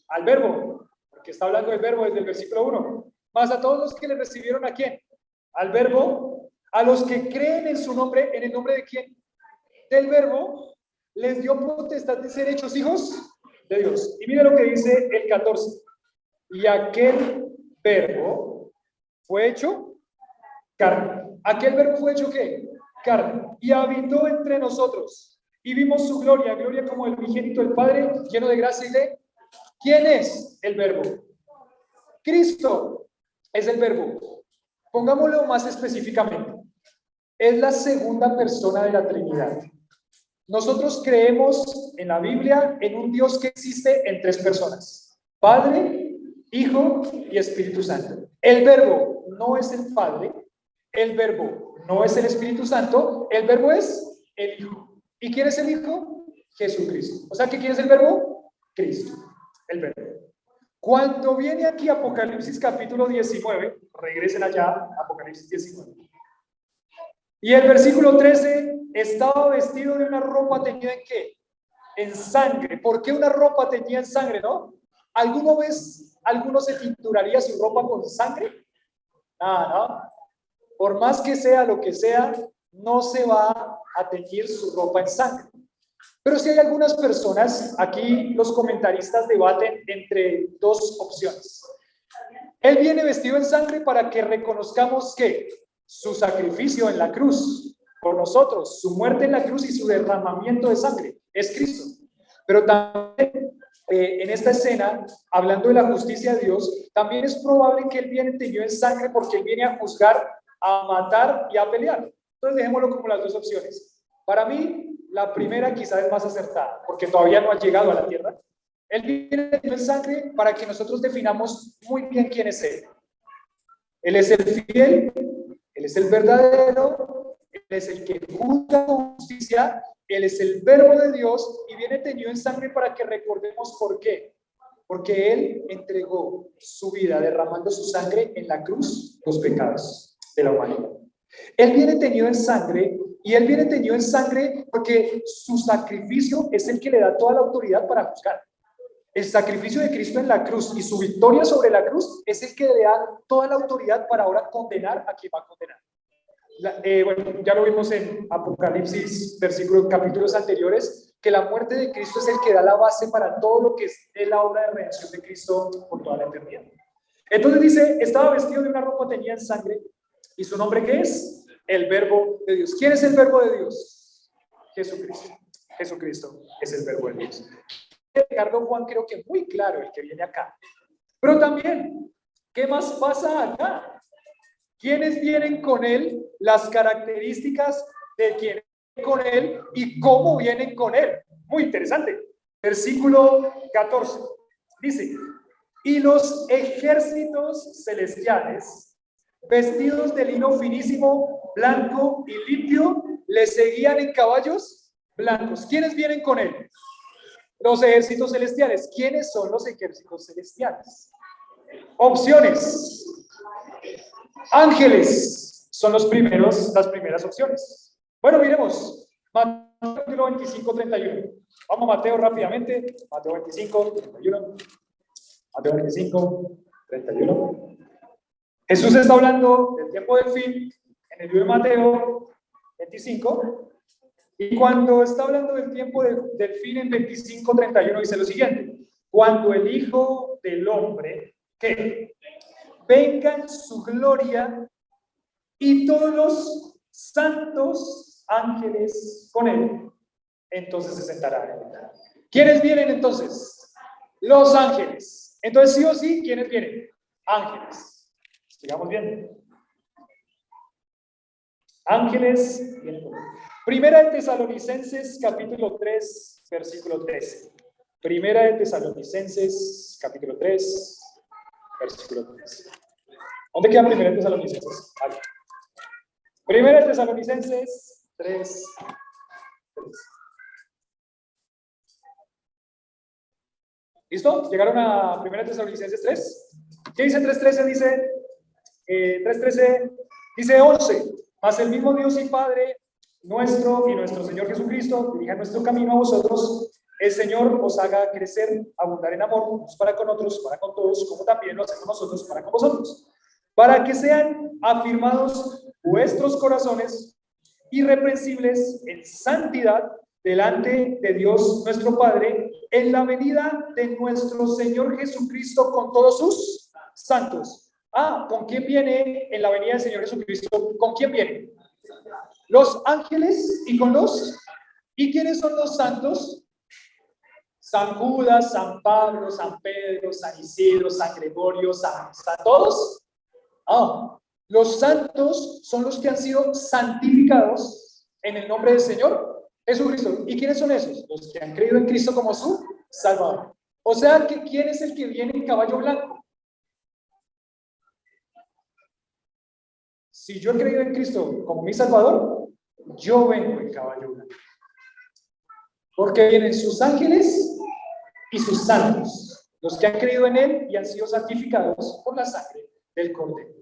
Al verbo, porque está hablando del verbo desde el versículo 1. Más a todos los que le recibieron ¿a quién? Al verbo, a los que creen en su nombre, ¿en el nombre de quién? Del verbo, les dio potestad de ser hechos hijos de Dios. Y mira lo que dice el 14. Y aquel verbo fue hecho carne. ¿Aquel verbo fue hecho qué? Carne. Y habitó entre nosotros. Y vimos su gloria, gloria como el unigénito del Padre, lleno de gracia y de... ¿Quién es el verbo? Cristo es el verbo. Pongámoslo más específicamente. Es la segunda persona de la Trinidad. Nosotros creemos en la Biblia en un Dios que existe en tres personas: Padre, Hijo y Espíritu Santo. El verbo no es el Padre, el verbo no es el Espíritu Santo, el verbo es el Hijo. ¿Y quién es el Hijo? Jesucristo. O sea, ¿quién es el verbo? Cristo, el verbo. Cuando viene aquí Apocalipsis capítulo 19, regresen allá, Apocalipsis 19. Y el versículo 13, estaba vestido de una ropa teñida ¿en qué? En sangre. ¿Por qué una ropa teñida en sangre, no? ¿Alguno se tinturaría su ropa con sangre? Nada, ¿no? Por más que sea lo que sea, no se va a teñir su ropa en sangre. Pero sí hay algunas personas, aquí los comentaristas debaten entre dos opciones. Él viene vestido en sangre para que reconozcamos que su sacrificio en la cruz por nosotros, su muerte en la cruz y su derramamiento de sangre es Cristo. Pero también en esta escena, hablando de la justicia de Dios, también es probable que Él viene teñido en sangre porque Él viene a juzgar, a matar y a pelear. Entonces dejémoslo como las dos opciones. Para mí, la primera quizás es más acertada, porque todavía no ha llegado a la tierra. Él viene teñido en sangre para que nosotros definamos muy bien quién es Él. Él es el fiel, Él es el verdadero, Él es el que juzga con justicia, Él es el verbo de Dios y viene teñido en sangre para que recordemos por qué. Porque Él entregó su vida derramando su sangre en la cruz, los pecados de la humanidad. Él viene teñido en sangre y Él viene teñido en sangre porque su sacrificio es el que le da toda la autoridad para juzgar. El sacrificio de Cristo en la cruz y su victoria sobre la cruz es el que le da toda la autoridad para ahora condenar a quien va a condenar. Bueno, ya lo vimos en Apocalipsis, capítulos anteriores, que la muerte de Cristo es el que da la base para todo lo que es la obra de redención de Cristo por toda la eternidad. Entonces dice, estaba vestido de una ropa teñida en sangre ¿Y su nombre qué es? El Verbo de Dios. ¿Quién es el Verbo de Dios? Jesucristo. Jesucristo es el Verbo de Dios. Ricardo Juan creo que muy claro el que viene acá. Pero también, ¿qué más pasa acá? ¿Quiénes vienen con él? Las características de quién viene con él y cómo vienen con él. Muy interesante. Versículo 14. Dice, y los ejércitos celestiales, vestidos de lino finísimo, blanco y limpio, le seguían en caballos blancos. ¿Quiénes vienen con él? Los ejércitos celestiales. ¿Quiénes son los ejércitos celestiales? Opciones. Ángeles son las primeras opciones. Bueno, miremos. Mateo 25, 31. Vamos a Mateo rápidamente. Mateo 25, 31. Mateo 25, 31. Jesús está hablando del tiempo del fin en el libro de Mateo 25. Y cuando está hablando del tiempo del fin en 25, 31, dice lo siguiente. Cuando el Hijo del Hombre, ¿qué? Venga en su gloria y todos los santos ángeles con él, entonces se sentará. ¿Quiénes vienen entonces? Los ángeles. Entonces, sí o sí, ¿quiénes vienen? Ángeles. Sigamos viendo. Ángeles vienen. Primera de Tesalonicenses, capítulo 3, versículo 13. Primera de Tesalonicenses, capítulo 3, versículo 13. ¿Dónde queda Primera de Tesalonicenses? Aquí. Primera de Tesalonicenses 3. ¿Listo? ¿Llegaron a Primera de Tesalonicenses 3? ¿Qué dice 3.13? Dice 3.13, dice 11. Mas el mismo Dios y Padre nuestro y nuestro Señor Jesucristo dirija nuestro camino a vosotros. El Señor os haga crecer, abundar en amor, unos para con otros, para con todos, como también lo hacemos nosotros para con vosotros, para que sean afirmados vuestros corazones irreprensibles en santidad delante de Dios nuestro Padre, en la venida de nuestro Señor Jesucristo con todos sus santos. ¿Con quién viene en la venida del Señor Jesucristo? ¿Con quién viene? Los ángeles y con los... ¿Y quiénes son los santos? San Judas, San Pablo, San Pedro, San Isidro, San Gregorio, San todos. Los santos son los que han sido santificados en el nombre del Señor Jesucristo. ¿Y quiénes son esos? Los que han creído en Cristo como su Salvador. O sea, que ¿quién es el que viene en caballo blanco? Si yo he creído en Cristo como mi Salvador, yo vengo en caballo blanco. Porque vienen sus ángeles y sus santos, los que han creído en Él y han sido santificados por la sangre del Cordero.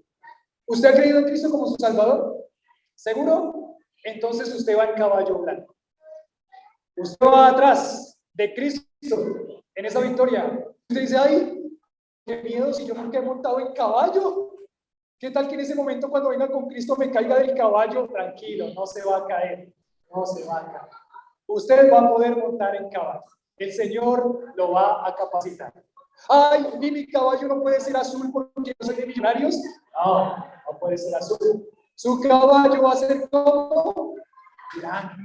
¿Usted ha creído en Cristo como su Salvador? ¿Seguro? Entonces usted va en caballo blanco. Usted va atrás de Cristo en esa victoria. Usted dice, ay, qué miedo si yo nunca he montado en caballo. ¿Qué tal que en ese momento cuando venga con Cristo me caiga del caballo? Tranquilo, no se va a caer, no se va a caer. Usted va a poder montar en caballo. El Señor lo va a capacitar. Ay, ni mi caballo no puede ser azul porque yo soy de Millonarios. No, no puede ser azul. Su caballo va a ser como blanco.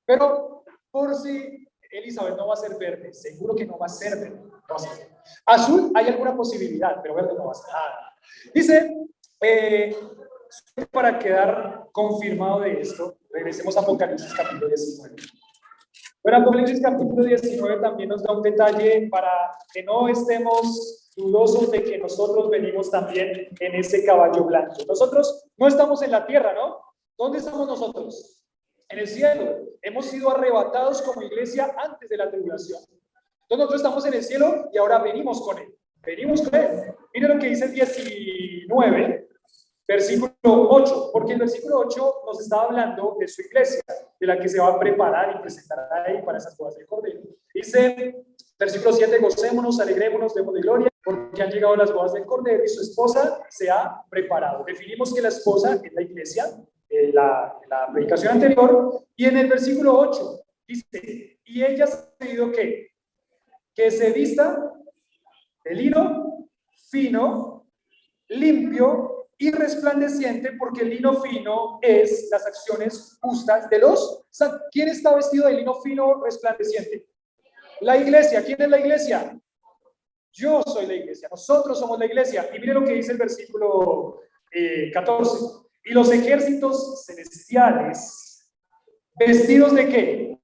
Pero por si Elizabeth no va a ser verde, seguro que no va a ser verde. No va a ser verde. Azul hay alguna posibilidad, pero verde no va a ser nada. Dice, para quedar confirmado de esto, regresemos a Apocalipsis capítulo 19. Pero Apocalipsis capítulo 19 también nos da un detalle para que no estemos dudosos de que nosotros venimos también en ese caballo blanco. Nosotros no estamos en la tierra, ¿no? ¿Dónde estamos nosotros? En el cielo. Hemos sido arrebatados como iglesia antes de la tribulación. Entonces nosotros estamos en el cielo y ahora venimos con Él. Venimos con Él. Miren lo que dice el 19, versículo 8, porque el versículo 8 nos está hablando de su iglesia, de la que se va a preparar y presentar ahí para esas bodas del Cordero. Dice, versículo 7, gocémonos, alegrémonos, demos de gloria, porque han llegado las bodas del Cordero y su esposa se ha preparado. Definimos que la esposa es la iglesia, la predicación anterior, y en el versículo 8 dice, y ella ha pedido que se vista de lino fino, limpio y resplandeciente, porque el lino fino es las acciones justas de los santos. ¿Quién está vestido de lino fino resplandeciente? La iglesia. ¿Quién es la iglesia? Yo soy la iglesia, nosotros somos la iglesia. Y mire lo que dice el versículo 14. Y los ejércitos celestiales, ¿vestidos de qué?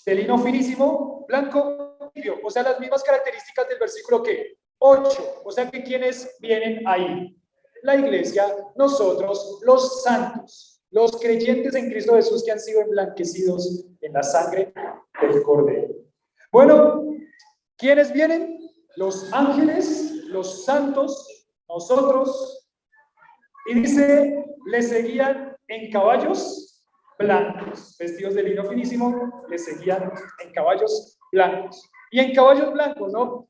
De lino finísimo, blanco, limpio. O sea, las mismas características del versículo ¿qué? 8. O sea que ¿quiénes vienen ahí? La iglesia, nosotros, los santos, los creyentes en Cristo Jesús que han sido emblanquecidos en la sangre del Cordero. Bueno, ¿quiénes vienen? Los ángeles, los santos, nosotros. Y dice, le seguían en caballos blancos, vestidos de lino finísimo, le seguían en caballos blancos. Y en caballos blancos, ¿no?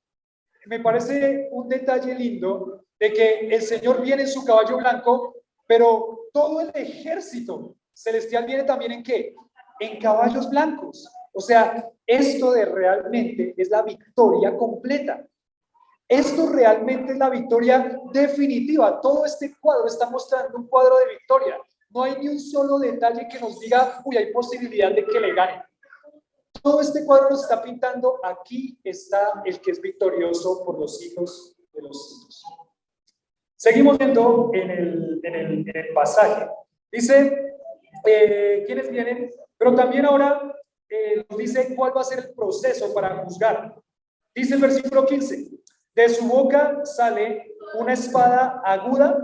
Me parece un detalle lindo de que el Señor viene en su caballo blanco, pero todo el ejército celestial viene también ¿en qué? En caballos blancos. O sea, esto de realmente es la victoria completa. Esto realmente es la victoria definitiva. Todo este cuadro está mostrando un cuadro de victoria. No hay ni un solo detalle que nos diga, uy, hay posibilidad de que le gane. Todo este cuadro nos está pintando, aquí está el que es victorioso por los siglos de los siglos. Seguimos viendo en el pasaje. Dice, ¿quiénes vienen? Pero también ahora nos dice cuál va a ser el proceso para juzgar. Dice el versículo 15, de su boca sale una espada aguda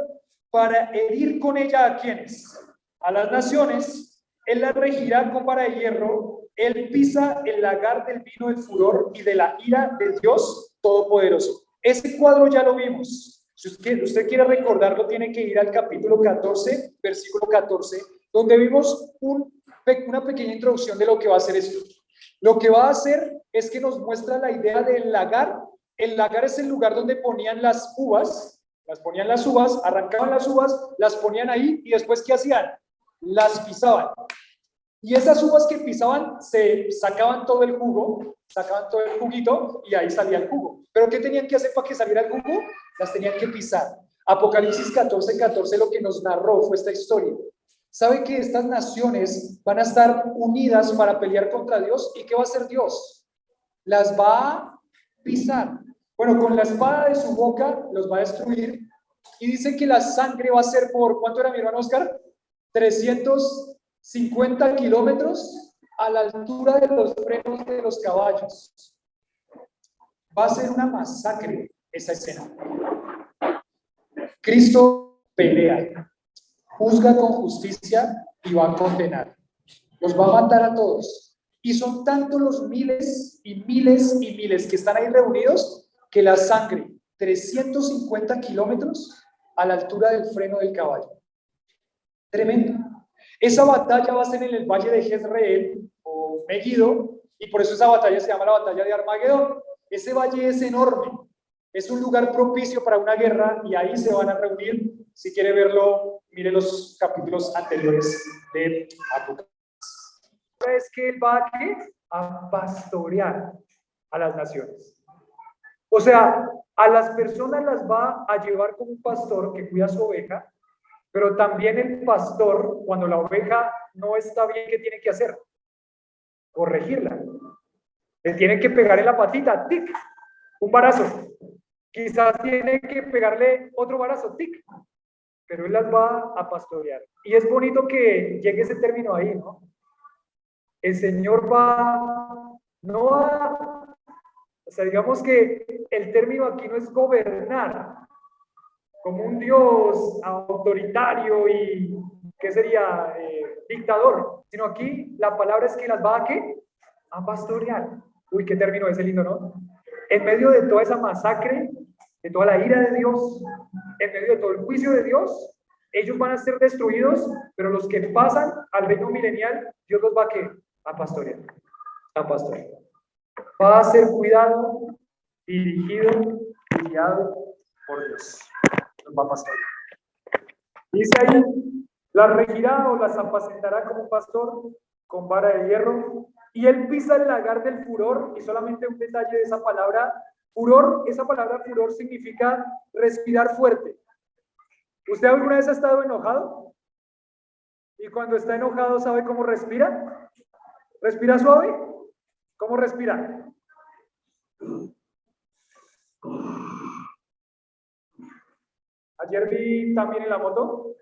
para herir con ella ¿a quiénes? A las naciones. Él la regirá con vara de hierro. Él pisa el lagar del vino del furor y de la ira de Dios Todopoderoso. Ese cuadro ya lo vimos. Si usted quiere recordarlo, tiene que ir al capítulo 14, versículo 14, donde vimos una pequeña introducción de lo que va a hacer esto. Lo que va a hacer es que nos muestra la idea del lagar. El lagar es el lugar donde ponían las uvas, arrancaban las uvas, las ponían ahí y después ¿qué hacían? Las pisaban. Y esas uvas que pisaban se sacaban todo el jugo, sacaban todo el juguito y ahí salía el jugo. ¿Pero qué tenían que hacer para que saliera el jugo? Las tenían que pisar. Apocalipsis 14:14 lo que nos narró fue esta historia. ¿Sabe que estas naciones van a estar unidas para pelear contra Dios? ¿Y qué va a hacer Dios? Las va a pisar. Bueno, con la espada de su boca los va a destruir. Y dice que la sangre va a ser por, ¿cuánto era mi hermano Oscar? 350 kilómetros a la altura de los frenos de los caballos. Va a ser una masacre esa escena. Cristo pelea, juzga con justicia y va a condenar. Los va a matar a todos. Y son tantos los miles y miles y miles que están ahí reunidos que la sangre, 350 kilómetros a la altura del freno del caballo. Tremendo. Esa batalla va a ser en el valle de Jezreel o Megiddo, y por eso esa batalla se llama la batalla de Armagedón. Ese valle es enorme, es un lugar propicio para una guerra y ahí se van a reunir. Si quiere verlo, mire los capítulos anteriores de Apocalipsis. Es que él va a pastorear a las naciones. O sea, a las personas las va a llevar como un pastor que cuida su oveja, pero también el pastor, cuando la oveja no está bien, ¿qué tiene que hacer? Corregirla. Le tiene que pegar en la patita, tic, un barazo. Quizás tiene que pegarle otro barazo, tic, pero él las va a pastorear. Y es bonito que llegue ese término ahí, ¿no? El Señor no va, o sea, digamos que el término aquí no es gobernar, como un Dios autoritario y, ¿qué sería? Dictador, sino aquí la palabra es que las va a ¿qué? A pastorear. Uy, qué término ese lindo, ¿no? En medio de toda esa masacre, de toda la ira de Dios, en medio de todo el juicio de Dios, ellos van a ser destruidos, pero los que pasan al reino milenial, Dios los va a ¿qué? A pastorear. A pastorear. Va a ser cuidado, dirigido y guiado por Dios. Los va a pastorear. Dice ahí, las regirá o las apacentará como pastor con vara de hierro, y él pisa el lagar del furor. Y solamente un detalle de esa palabra, furor, esa palabra furor significa respirar fuerte. ¿Usted alguna vez ha estado enojado? Y cuando está enojado, ¿sabe cómo respira? ¿Respira suave? ¿Cómo respira? Ayer vi también en la moto,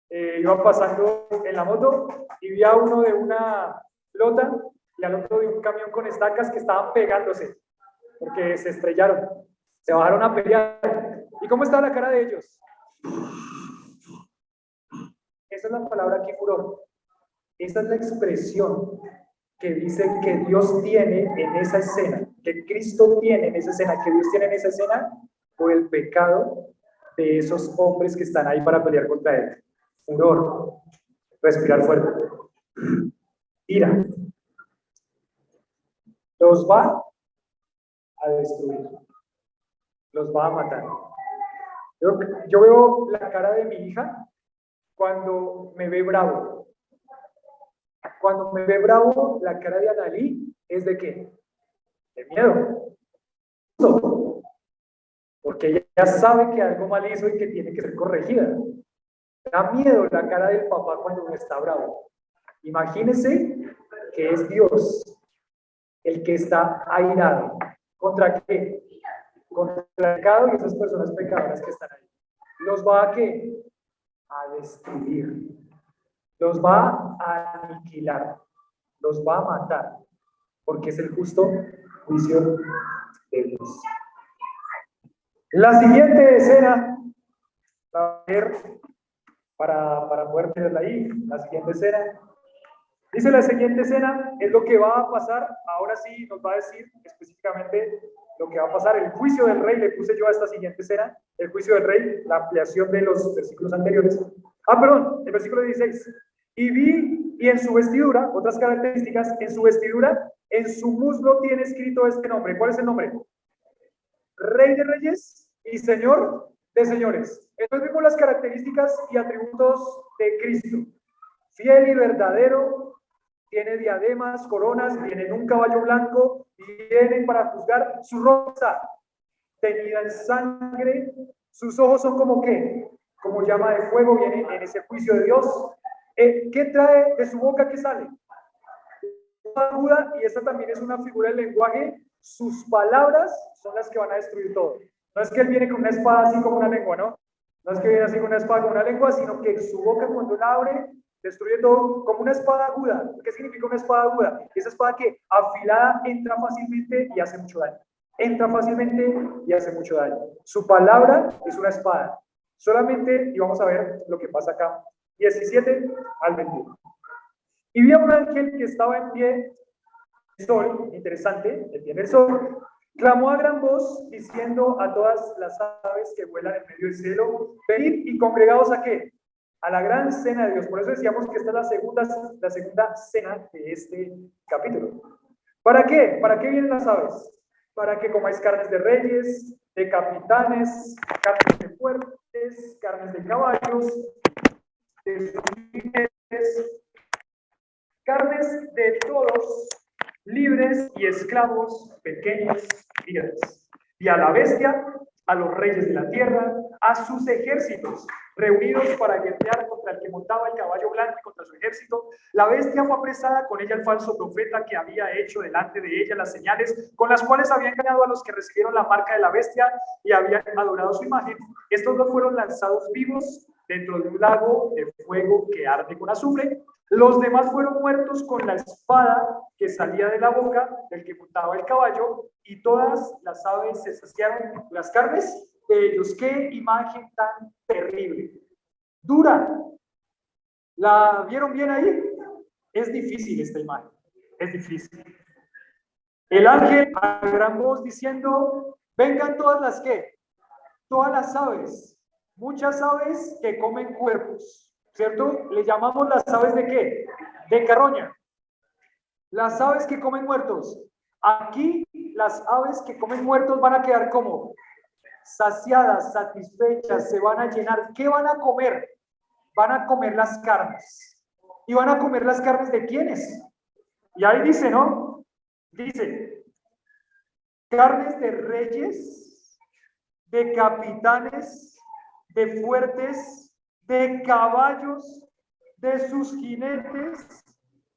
iba pasando en la moto y vi a uno de una flota y al otro de un camión con estacas que estaban pegándose porque se estrellaron, se bajaron a pelear. ¿Y cómo está la cara de ellos? Esa es la palabra aquí, furor. Esa es la expresión que dice que Dios tiene en esa escena, que Cristo tiene en esa escena, que Dios tiene en esa escena por el pecado de esos hombres que están ahí para pelear contra él. Furor, respirar fuerte, ira, los va a destruir, los va a matar. Yo veo la cara de mi hija cuando me ve bravo. Cuando me ve bravo, la cara de Analí es de ¿qué? De miedo. Porque ella sabe que algo mal hizo y que tiene que ser corregida. Da miedo la cara del papá cuando uno está bravo. Imagínense que es Dios el que está airado. ¿Contra qué? Contra el pecado y esas personas pecadoras que están ahí. ¿Los va a qué? A destruir. Los va a aniquilar. Los va a matar. Porque es el justo juicio de Dios. La siguiente escena, para poder tenerla ahí, la siguiente escena. Dice la siguiente escena, es lo que va a pasar, ahora sí nos va a decir específicamente lo que va a pasar, el juicio del rey, le puse yo a esta siguiente escena, el juicio del rey, la ampliación de los versículos anteriores. Perdón, el versículo 16. Y vi, y en su vestidura, otras características, en su vestidura, en su muslo tiene escrito este nombre. ¿Cuál es el nombre? Rey de reyes y Señor de señores. Entonces vimos las características y atributos de Cristo. Fiel y verdadero, tiene diademas, coronas, viene en un caballo blanco y viene para juzgar. Su ropa tenida en sangre, sus ojos son como ¿qué? Como llama de fuego, viene en ese juicio de Dios. ¿Qué trae de su boca? ¿Qué sale? Aguda, y esta también es una figura del lenguaje. Sus palabras son las que van a destruir todo. No es que él viene con una espada así como una lengua, ¿no? No es que viene así con una espada como una lengua, sino que su boca cuando la abre destruye todo como una espada aguda. ¿Qué significa una espada aguda? Esa espada que afilada entra fácilmente y hace mucho daño. Entra fácilmente y hace mucho daño. Su palabra es una espada. Solamente, y vamos a ver lo que pasa acá, 17 al 21. Y vi a un ángel que estaba en pie del sol, interesante, en pie del sol, clamó a gran voz diciendo a todas las aves que vuelan en medio del cielo, venid y congregaos ¿a qué? A la gran cena de Dios. Por eso decíamos que esta es la segunda cena de este capítulo. ¿Para qué? ¿Para qué vienen las aves? Para que comáis carnes de reyes, de capitanes, carnes de fuertes, carnes de caballos, de líderes, carnes de todos, libres y esclavos, pequeños y grandes. Y a la bestia, a los reyes de la tierra, a sus ejércitos, reunidos para guerrear contra el que montaba el caballo blanco y contra su ejército. La bestia fue apresada, con ella el falso profeta que había hecho delante de ella las señales con las cuales había engañado a los que recibieron la marca de la bestia y habían adorado su imagen. Estos dos fueron lanzados vivos dentro de un lago de fuego que arde con azufre. Los demás fueron muertos con la espada que salía de la boca del que montaba el caballo, y todas las aves se saciaron las carnes de ellos. ¡Qué imagen tan terrible! Dura. ¿La vieron bien ahí? Es difícil esta imagen, es difícil. El ángel a gran voz diciendo, vengan todas las ¿qué? Todas las aves, muchas aves que comen cuerpos. ¿Cierto? Le llamamos las aves de ¿qué? De carroña. Las aves que comen muertos. Aquí las aves que comen muertos van a quedar como saciadas, satisfechas, se van a llenar. ¿Qué van a comer? Van a comer las carnes. ¿Y van a comer las carnes de quiénes? Y ahí dice, ¿no? Dice, carnes de reyes, de capitanes, de fuertes, de caballos, de sus jinetes,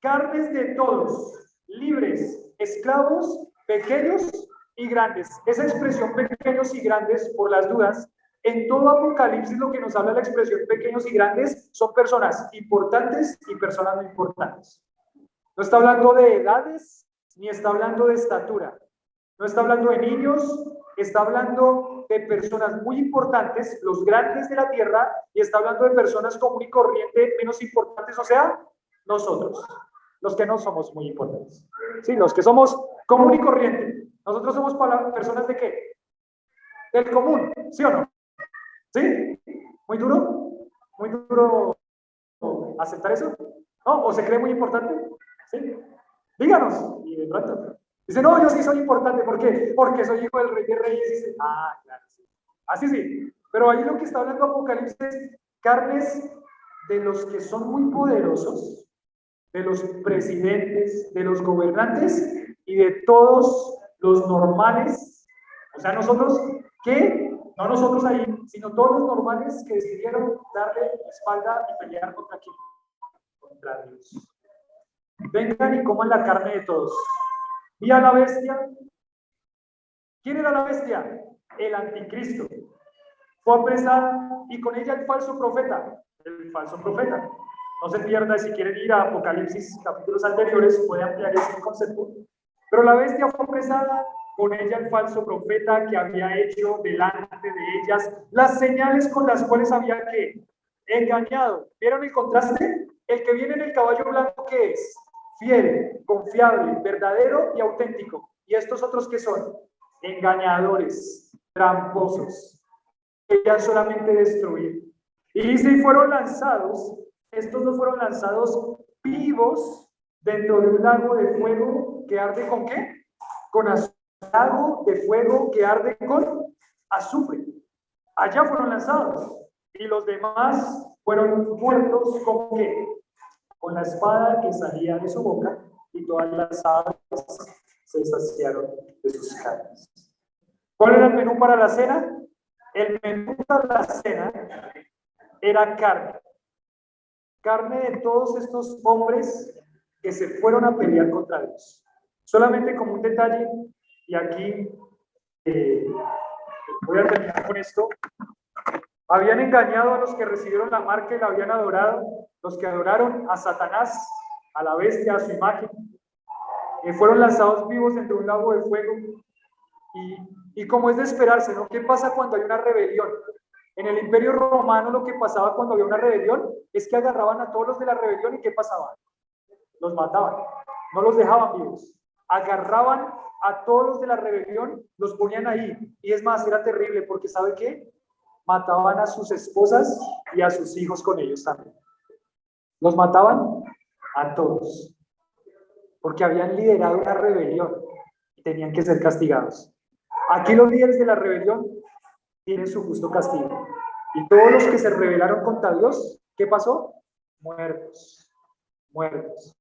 carnes de todos, libres, esclavos, pequeños y grandes. Esa expresión pequeños y grandes, por las dudas, en todo Apocalipsis lo que nos habla la expresión pequeños y grandes son personas importantes y personas no importantes. No está hablando de edades, ni está hablando de estatura. No está hablando de niños, está hablando de personas muy importantes, los grandes de la tierra, y está hablando de personas común y corriente menos importantes, o sea, nosotros, los que no somos muy importantes. Sí, los que somos común y corriente. Nosotros somos personas de qué? Del común, ¿sí o no? ¿Sí? ¿Muy duro? ¿Muy duro aceptar eso? ¿No? ¿O se cree muy importante? ¿Sí? Díganos. Y de pronto dice, no, yo sí soy importante. ¿Por qué? Porque soy hijo del rey de reyes. Y dice, ah, claro, sí. Así sí. Pero ahí lo que está hablando Apocalipsis es carnes de los que son muy poderosos, de los presidentes, de los gobernantes y de todos los normales. O sea, nosotros, ¿qué? No nosotros ahí, sino todos los normales que decidieron darle la espalda y pelear contra quién? Contra Dios. Vengan y coman la carne de todos. Y a la bestia. ¿Quién era la bestia? El anticristo. Fue apresada y con ella el falso profeta. El falso profeta. No se pierda, si quieren ir a Apocalipsis, capítulos anteriores, puede ampliar ese concepto. Pero la bestia fue apresada, con ella el falso profeta que había hecho delante de ellas las señales con las cuales había que engañado. ¿Vieron el contraste? El que viene en el caballo blanco, ¿qué es? Fiel, confiable, verdadero y auténtico. ¿Y estos otros qué son? Engañadores, tramposos. Querían solamente destruir. Y dice, y fueron lanzados, estos no fueron lanzados vivos dentro de un lago de fuego que arde ¿con qué? Con azufre. Lago de fuego que arde con azufre. Allá fueron lanzados. Y los demás fueron muertos ¿con qué? Con la espada que salía de su boca, y todas las aves se saciaron de sus carnes. ¿Cuál era el menú para la cena? El menú para la cena era carne. Carne de todos estos hombres que se fueron a pelear contra Dios. Solamente como un detalle, y aquí voy a terminar con esto. Habían engañado a los que recibieron la marca y la habían adorado, los que adoraron a Satanás, a la bestia, a su imagen, fueron lanzados vivos entre un lago de fuego. Y como es de esperarse, ¿no? ¿Qué pasa cuando hay una rebelión? En el Imperio Romano lo que pasaba cuando había una rebelión es que agarraban a todos los de la rebelión y ¿qué pasaba? Los mataban, no los dejaban vivos. Agarraban a todos los de la rebelión, los ponían ahí. Y es más, era terrible porque ¿sabe qué? Mataban a sus esposas y a sus hijos con ellos también. Los mataban a todos. Porque habían liderado una rebelión y tenían que ser castigados. Aquí los líderes de la rebelión tienen su justo castigo. Y todos los que se rebelaron contra Dios, ¿qué pasó? Muertos. Muertos.